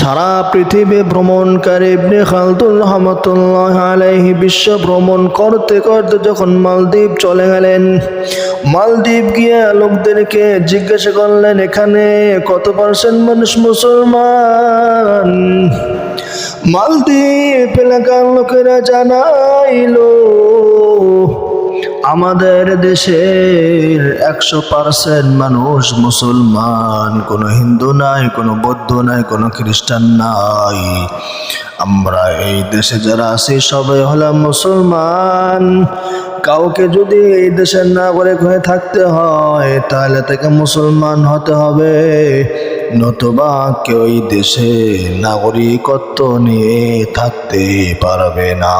সারা পৃথিবী ভ্রমণকারী ইবনে খালদুন রহমাতুল্লাহ আলাইহি বিশ্ব ভ্রমণ করতে করতে যখন মালদ্বীপ চলে গেলেন, মালদ্বীপ গিয়ে লোকদেরকে জিজ্ঞাসা করলেন, এখানে কত পার্সেন্ট মানুষ মুসলমান? মালদ্বীপ এলাকার লোকেরা জানাইলো, আমাদের দেশের 100% মানুষ মুসলমান, কোনো হিন্দু নাই, কোনো বৌদ্ধ নাই, কোনো খ্রিস্টান নাই। আমরা এই দেশে যারা আছি সবাই হলাম মুসলমান। কাউকে যদি এই দেশের নাগরিক হয়ে থাকতে হয় তাহলে তাকে মুসলমান হতে হবে, নতুবা কেউ এই দেশে নাগরিকত্ব নিয়ে থাকতে পারবে না।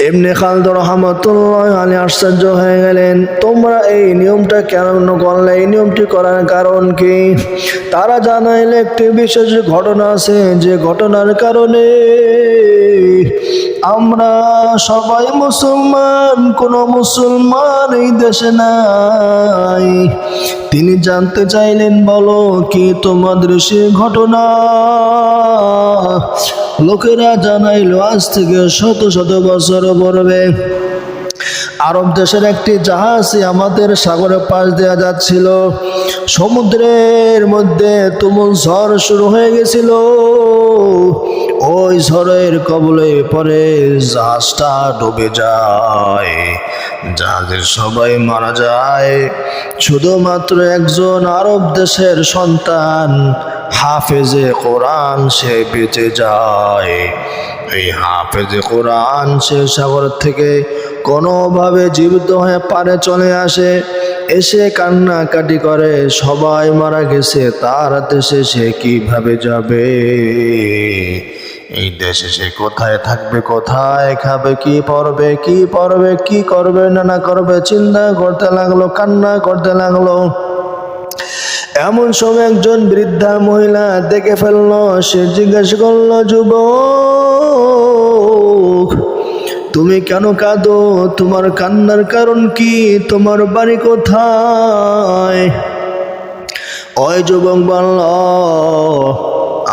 ইবনে খালদুন রহমাতুল্লাহ আলাইহি আশ্চর্য হয়ে গেলেন, তোমরা এই নিয়মটা কেন করলে? এই নিয়মটি করার কারণ কি? তারা জানাইলে একটি বিশেষ ঘটনা আছে, যে ঘটনার কারণে আমরা সবাই মুসলমান, কোনো মুসলমান এই দেশে নাই। তিনি জানতে চাইলেন, বলো কি তোমাদের সে ঘটনা? লোকেরা জানাইলো, আজ থেকে শত শত বছর পূর্বে আরব দেশের একটি জাহাজ আমাদের সাগরের পাশ দেওয়া যাচ্ছিল। সমুদ্রের মধ্যে তুমুল ঝড় শুরু হয়ে গেছিল। ওই ঝড়ের কবলে পরে জাহাজটা ডুবে যায়, জাহাজের সবাই মারা যায়। শুধুমাত্র একজন আরব দেশের সন্তান হাফেজে কোরআন সে বেঁচে যায়। এই হাফেজে কোরআন সে সাগর থেকে কোনোভাবে জীবিত হয়ে পারে চলে আসে, এসে কান্নাকাটি করে, সবাই মারা গেছে, তার দেশে সে কিভাবে যাবে? এই দেশে সে কোথায় থাকবে, কোথায় খাবে, কি পরবে, কি পরবে, কি করবে না করবে, চিন্তা করতে লাগলো, কান্না করতে লাগলো। এমন সময় একজন বৃদ্ধা মহিলা দেখে ফেললো। সে জিজ্ঞাসা করলো, যুবক, তুমি কেন কাঁদো? তোমার কান্নার কারণ কি? তোমার বাড়ি কোথায়? ওই যুবক বলল,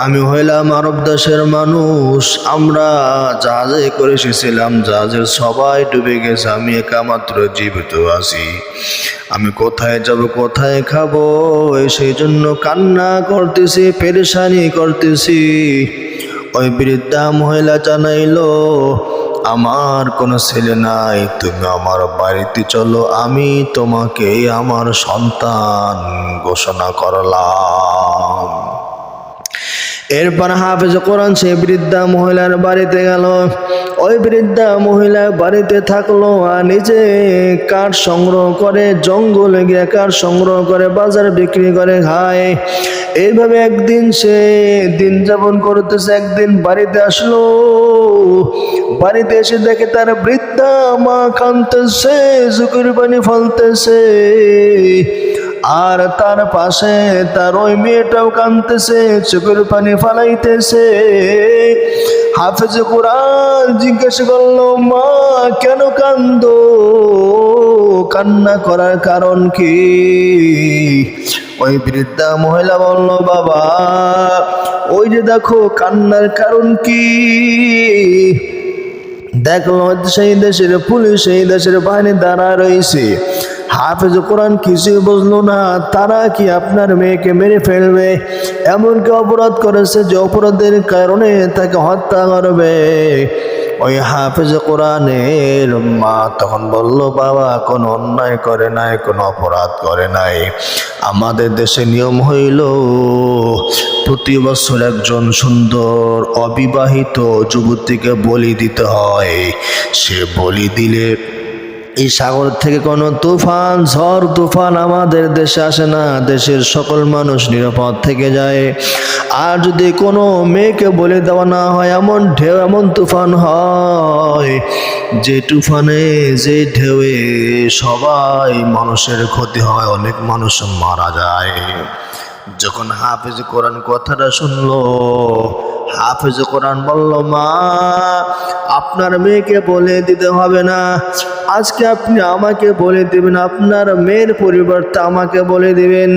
আমি হইলাম আরব দেশের মানুষ, আমরা জাহাজে করে এসেছিলাম, জাহাজের সবাই ডুবে গেছে, আমি একা মাত্র জীবিত আছি, আমি কোথায় যাব, কোথায় খাবো, সেই জন্য কান্না করতেছি, পেরেশানি করতেছি। ওই বৃদ্ধা মহিলা জানাইলো, আমার কোনো ছেলে নাই, তুমি আমার বাড়িতে চলো, আমি তোমাকে আমার সন্তান ঘোষণা করলাম। এরপর হাফেজ কোরআন সে বৃদ্ধা মহিলার বাড়িতে গেল। ওই বৃদ্ধা মহিলা বাড়িতে থাকলো আর নিজে কাঠ সংগ্রহ করে, জঙ্গলে গিয়ে কাঠ সংগ্রহ করে বাজারে বিক্রি করে খায়। এইভাবে একদিন সে দিন যাপন করতেছে। একদিন বাড়িতে আসলো, বাড়িতে এসে দেখে তার বৃদ্ধা মা কাঁদতেছে, চোখের পানি ফেলতেছে, আর তার পাশে তার ওই মেয়েটাও কাঁদতেছে, চোখের পানি ফালাইতেছে। হাফেজ কোরআন জিজ্ঞাসা করলো, মা কেন কান্দো? কান্না করার কারণ কি? ওই বৃদ্ধা মহিলা বলল, বাবা, ওই যে দেখো কান্নার কারণ কি? দেখলো সেই দেশের পুলিশ, সেই দেশের বাহিনী দাঁড়া রয়েছে। হাফেজ কোরআন কিছুই বুঝলো না, তারা কি আপনার মেয়েকে মেরে ফেলবে, এমনকি অপরাধ করেছে যে অপরাধের কারণে তাকে হত্যা করবে। ওই হাফেজ কোরআনের মা তখন বলল, বাবা কোনো অন্যায় করে নাই, কোনো অপরাধ করে নাই, আমাদের দেশে নিয়ম হইল প্রতি বছর একজন সুন্দর অবিবাহিত যুবতীকে বলি দিতে হয়। সে বলি দিলে এই সাগর থেকে কোনো তুফান, ঝড় তুফান আমাদের দেশে আসে না, দেশের সকল মানুষ নিরাপদ থেকে যায়। আর যদি কোনো মেয়েকে বলে দেওয়া না হয়, এমন ঢেউ, এমন তুফান হয় যে তুফানে, যে ঢেউয়ে সবাই মানুষের ক্ষতি হয়, অনেক মানুষ মারা যায়। যখন হাফেজ কোরআন কথাটা শুনলো, হাফেজ কোরআন বলল, মা আপনার মেয়েকে বলে দিতে হবে না, আজকে আপনি আমাকে বলে দিবেন, আপনার মেয়ের পরিবর্তে আমাকে বলে দিবেন।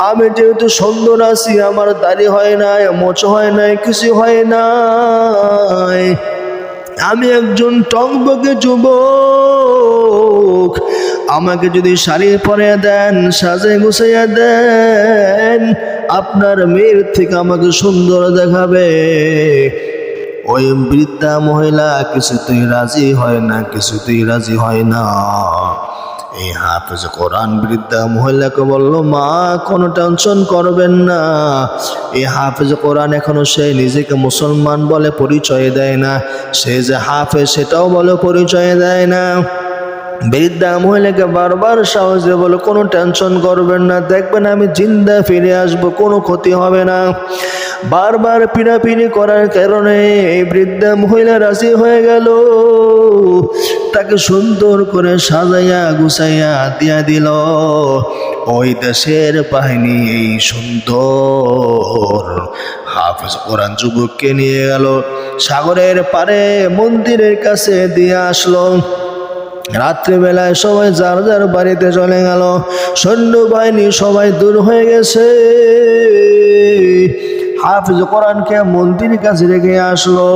আমি যেহেতু সুন্দর আছি, আমার দাড়ি হয় নাই, মোচ হয় নাই, কিছু হয় নাই, আমি একজন টকবকে যুবক, আমাকে যদি শাড়ি পরে দেন, সাজে গুছাইয়া দেন, আপনার মেয়ের থেকে আমাকে সুন্দর দেখাবে। ওই বৃদ্ধা মহিলা কিছুতেই রাজি হয় না, কিছুতেই রাজি হয় না। এই হাফেজ কোরআন বৃদ্ধা মহিলাকে বলল, মা কোনো টেনশন করবেন না, এই হাফেজ কোরআন এখনো সে নিজেকে মুসলমান বলে পরিচয় দেয় না, সে যে হাফেজ সেটাও বলে পরিচয় দেয় না। বৃদ্ধা মহিলাকে বারবার সাহস দিয়ে বলে, কোনো টেনশন করবেন না, দেখবেন আমি জিন্দা ফিরে আসবো, কোনো ক্ষতি হবে না। বারবার পিড়াপিড়ি করার কারণে এই বৃদ্ধা মহিলা রাজি হয়ে গেল, তাকে সুন্দর করে সাজাইয়া গুছাইয়া দিয়া দিল। ওই দেশের বাহিনী এই সুন্দর হাফেজ কোরআন যুবককে নিয়ে গেল, সাগরের পারে মন্দিরের কাছে দিয়ে আসলো। রাত্রিবেলায় সবাই যার যার বাড়িতে চলে গেল, সৈন্যবাহিনী সবাই দূর হয়ে গেছে। হাফেজ কোরআনকে মন্দিরের কাছে রেখে আসলো।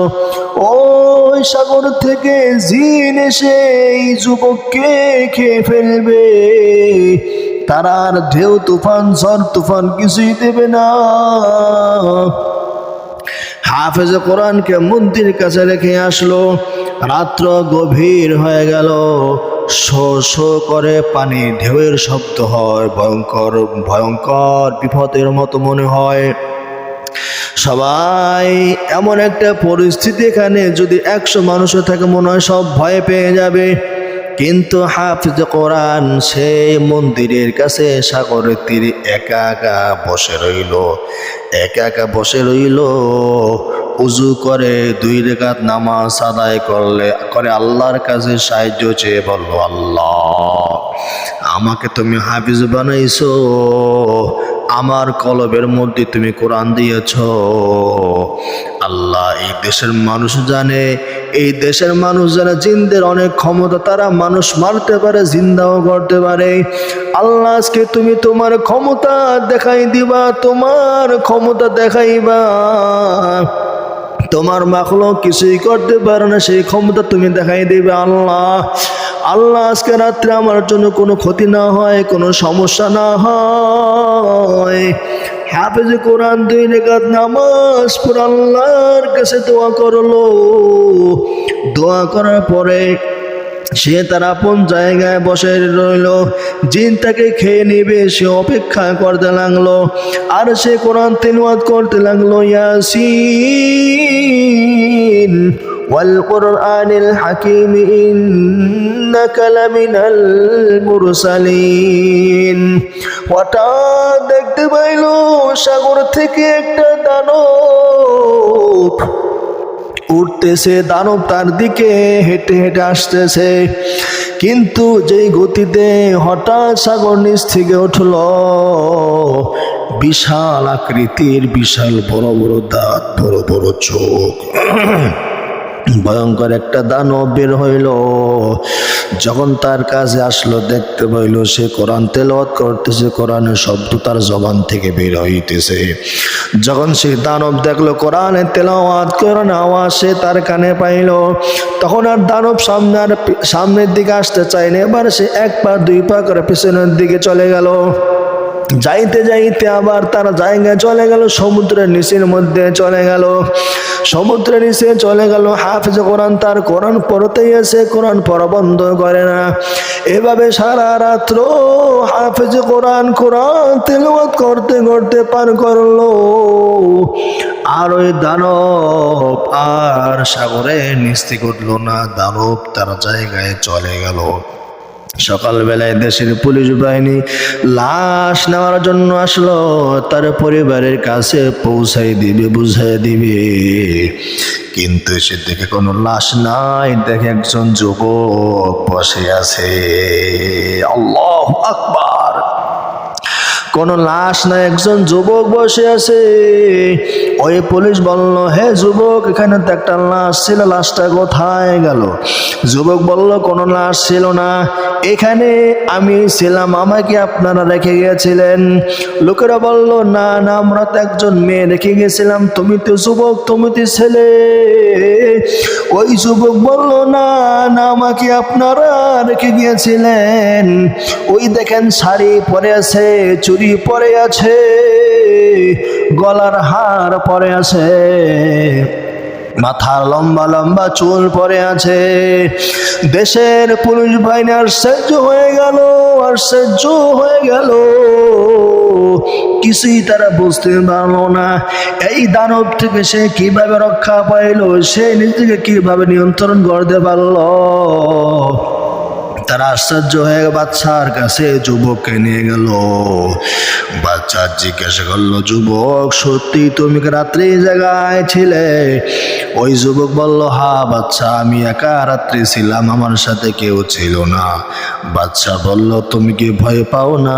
ওই সাগর থেকে জিন এসে এই যুবককে খেয়ে ফেলবে, তারা আর ঢেউ তুফান ঝড় তুফান কিছুই দেবে না। হাফেজ কোরআনকে মন্দিরের কাছে রেখে আসলো। রাত্র গভীর হয়ে গেল, শো শো করে পানি ঢেউয়ের শব্দ হয়, ভয়ঙ্কর ভয়ঙ্কর বিপদের মতো মনে হয়। সবাই এমন একটা পরিস্থিতি, এখানে যদি 100 মানুষও থাকে মনে হয় সব ভয় পেয়ে যাবে। কিন্তু হাফেজ কোরআন সেই মন্দিরের কাছে সাগরের তীরে একা একা বসে রইল, একা একা বসে রইল। উজু করে 2 রাকাত নামাজ আদায় করে আল্লাহর কাছে সাহায্য চেয়ে বলল, আল্লাহ আমাকে তুমি হাফিজ বানাইছো, আমার কলবের মধ্যে তুমি কোরআন দিয়েছ। আল্লাহ এই দেশের মানুষ জানে, এই দেশের মানুষ যারা জিনদের অনেক ক্ষমতা, তারা মানুষ মারতে পারে, জিন্দাও করতে পারে। আল্লাহ আজকে তুমি তোমার ক্ষমতা দেখাই দিবা, তোমার ক্ষমতা দেখাইবা। তোমার মাখলুক কিছুই করতে পারে না, সেই ক্ষমতা তুমি দেখাই দিবে আল্লাহ। আল্লাহ আজকে রাত্রে আমার জন্য কোনো ক্ষতি না হয়, কোনো সমস্যা না হয়। হাফেজ কোরআন 2 রাকাত নামাজ পড়ে আল্লাহর কাছে দোয়া করলো। দোয়া করার পরে সে তার আপন জায়গায় বসে রইল। জিন তাকে খেয়ে নিবে, সে অপেক্ষা করতে লাগলো। আর সে কোরআন তিলাওয়াত করতে লাগলো, ইয়াসিন ওয়াল কুরআনিল হাকিম ইন্নাকা লামিনাল মুরসালিন। হঠাৎ দেখতে পাইল সাগর থেকে একটা দানব উঠতেছে, দানব তার দিকে হেঁটে হেঁটে আসতেছে। কিন্তু যেই গতিতে হঠাৎ সাগর নিচ থেকে উঠল, বিশাল আকৃতির, বিশাল বড় বড় দাঁত, বড় বড় চোখ, ভয়ঙ্কর একটা দানব বের হইল। যখন তার কাছে আসলো, দেখতে পাইল সে কোরআন তেলাওয়াত করতেছে, কোরআনের শব্দ তার জবান থেকে বের হইতেছে। যখন সে দানব দেখলো কোরআনের তেলাওয়াত, কোরআন আওয়াজ সে তার কানে পাইল, তখন আর দানব সামনের দিকে আসতে চায়নি। এবার সে 1 পা 2 পা করে পিছনের দিকে চলে গেল। যাইতে যাইতে আবার তার জায়গায় চলে গেল, সমুদ্রের নিচের মধ্যে চলে গেল। সমুদ্রের নিচে চলে গেল। হাফেজ কোরআন তার কোরআন পড়তেই আছে, কোরআন পড়া বন্ধ করে না। এভাবে সারা রাত্র হাফেজ কোরআন তেলাওয়াত করতে করতে পার করলো। আর ওই দানব আর সাগরে নিচ থেকে উঠল না, দানব তার জায়গায় চলে গেল। সকালবেলায় দেশের পুলিশ বাহিনী লাশ নেওয়ার জন্য আসলো, তার পরিবারের কাছে পৌঁছাই দিবে, বুঝাই দিবে। কিন্তু সে দেখে কোনো লাশ নাই, দেখে একজন যুবক বসে আছে। আল্লাহু আকবার। কোনো লাশ না, একজন যুবক বসে আছে। ওই পুলিশ বলল, হে যুবক, এখানে তো একটা লাশ ছিল, লাশটা কোথায় গেল? যুবক বলল, কোনো লাশ ছিল না, এখানে আমি ছিলাম, আমাকে আপনারা রেখে গিয়েছিলেন। লোকেরা বলল, না না, আমরা তো একজন মেয়ে রেখে গেছিলাম, তুমি তো যুবক, তুমি তো ছেলে। ওই যুবক বলল, না না, আমাকে আপনারা রেখে গিয়েছিলেন। ওই দেখেন, শাড়ি পরে আছে, চুড়ি পরে আছে, গলার হার পরে আছে, মাথার লম্বা লম্বা চুল পরে আছে। দেশের পুলিশ বাহিনী আশ্চর্য হয়ে গেল, আশ্চর্য হয়ে গেল। কিছুই তারা বুঝতে পারলো না। এই দানব থেকে সে কিভাবে রক্ষা পাইল, সে নিজেকে কিভাবে নিয়ন্ত্রণ করতে পারলো। তারা আশ্চর্য হয়ে বাচ্চার কাছে যুবককে নিয়ে গেল। বাচ্চা জিজ্ঞাসা করলো, যুবক, সত্যি তুমি রাত্রি জায়গায় ছিলে? ওই যুবক বলল, হ্যাঁ বাচ্চা, আমি একা রাত্রি ছিলাম, আমার সাথে কেউ ছিল না। বাচ্চা বলল, তুমি কি ভয় পাও না?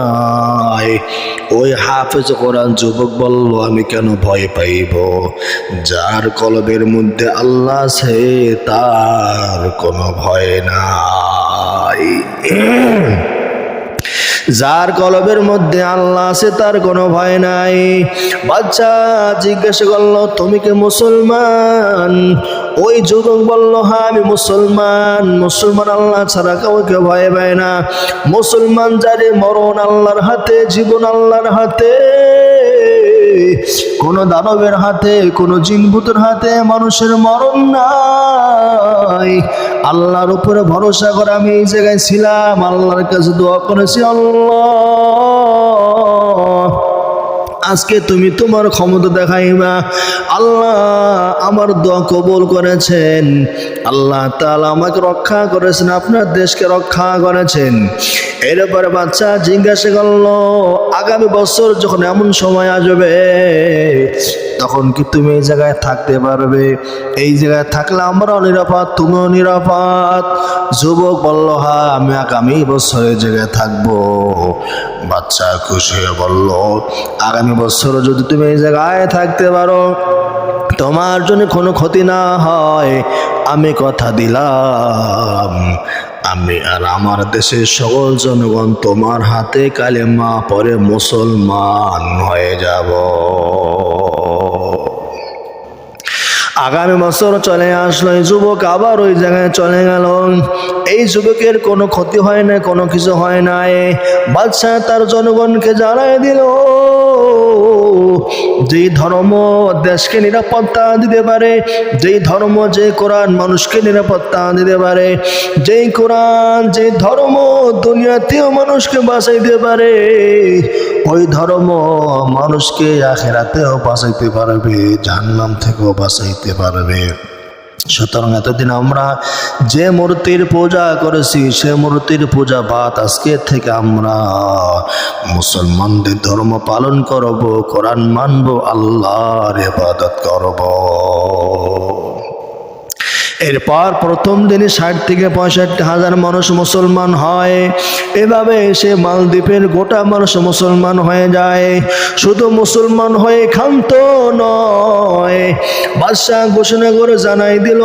ওই হাফেজ কোরআন যুবক বলল, আমি কেন ভয় পাইব? যার কলবের মধ্যে আল্লাহ আছে তার কোনো ভয় নাই। যার কলবের মধ্যে আল্লাহ আছে তার কোনো ভয় নাই। বাচ্চা জিজ্ঞাসা করলো, তুমি কি মুসলমান? ওই যুবক বলল, হ্যাঁ আমি মুসলমান। মুসলমান আল্লাহ ছাড়া কাউকে ভয় পায় না। মুসলমান যারে মরণ আল্লাহর হাতে, জীবন আল্লাহর হাতে, কোন দানবের হাতে, কোন জিনভূতের হাতে মানুষের মরণ নাই। আল্লাহর উপরে ভরসা করে আমি এই জায়গায় ছিলাম, আল্লাহর কাছে দোয়া করেছি, আল্লাহ আজকে তুমি তোমার ক্ষমতা দেখাইবা। আল্লাহ আমার দোয়া কবুল করেছেন, আল্লাহ তাআলা আমাকে রক্ষা করেছেন, আপনার দেশকে রক্ষা করেছেন। এরপরে বাচ্চা জিজ্ঞাসা করলো, আগামী বছর যখন এমন সময় আসবে তখন কি তুমি এই জায়গায় থাকতে পারবে? এই জায়গায় থাকলে আমরাও নিরাপদ, তুমিও নিরাপদ। যুবক বলল, হ্যাঁ আমি আগামী বছর এই জায়গায় থাকবো। বাচ্চা খুশি হয়ে বলল, আগামী বছর যদি তুমি এই জায়গায় থাকতে পারো, তোমার জন্য কোনো ক্ষতি না হয়, আমি কথা দিলাম, আমি আর আমার দেশের সকল জনগণ তোমার হাতে কালেমা পড়ে মুসলমান হয়ে যাব। আগামী বছর চলে আসলো, এই যুবক আবার ওই জায়গায় চলে গেল। এই যুবকের কোনো ক্ষতি হয় না, কোনো কিছু হয় নাই। বাদশা তার জনগণকে জানাই দিল, যেই ধর্ম দেশকে নিরাপত্তা দিতে পারে, যেই ধর্ম, যে কোরআন মানুষকে নিরাপত্তা দিতে পারে, যেই কোরআন, যে ধর্ম দুনিয়াতেও মানুষকে বাঁচাইতে পারে, ওই ধর্ম মানুষকে আখিরাতেও বাঁচাইতে পারবে, জাহান্নাম থেকেও বাঁচাইতে পারবে। সুতরাং এতদিন আমরা যে মূর্তির পূজা করেছি, সে মূর্তির পূজা বাদ আজকে থেকে আমরা মুসলমানদের ধর্ম পালন করব, কোরআন মানব, আল্লাহর ইবাদত করব। এরপর প্রথম দিনে 60 থেকে 65 হাজার মানুষ মুসলমান হয়। এভাবে সে মালদ্বীপের গোটা মানুষ মুসলমান হয়ে যায়। শুধু মুসলমান হয়ে ক্ষান্ত নয়, বাদশাহ ঘোষণা করে জানাই দিল,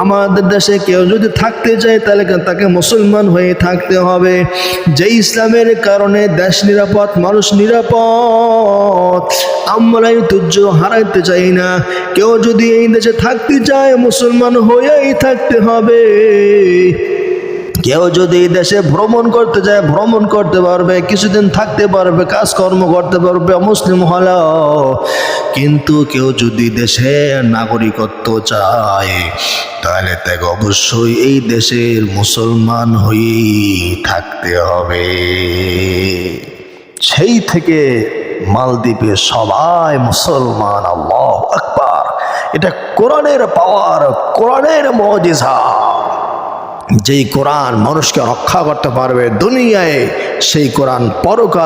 আমাদের দেশে কেউ যদি থাকতে চায় তাহলে তাকে মুসলমান হয়ে থাকতে হবে। যে ইসলামের কারণে দেশ নিরাপদ, মানুষ নিরাপদ, আমরা এই ধৈর্য হারাইতে চাই না। কেউ যদি এই দেশে থাকতে চায় মুসলমান হয়েই থাকতে হবে। কেউ যদি এই দেশে ভ্রমণ করতে চায় ভ্রমণ করতে পারবে, কিছুদিন থাকতে পারবে, কাজকর্ম করতে পারবে মুসলিম হলেও। কিন্তু কেউ যদি দেশে নাগরিকত্ব চায় তাহলে তাকে অবশ্যই এই দেশের মুসলমান হয়েই থাকতে হবে। সেই থেকে মালদ্বীপে সবাই মুসলমান। আল্লাহু আকবার! এটা কোরআনের পাওয়ার, কোরআনের মুজিজা। যেই কোরআন মানুষকে রক্ষা করতে পারবে দুনিয়ায়, সেই কোরআন পরকাল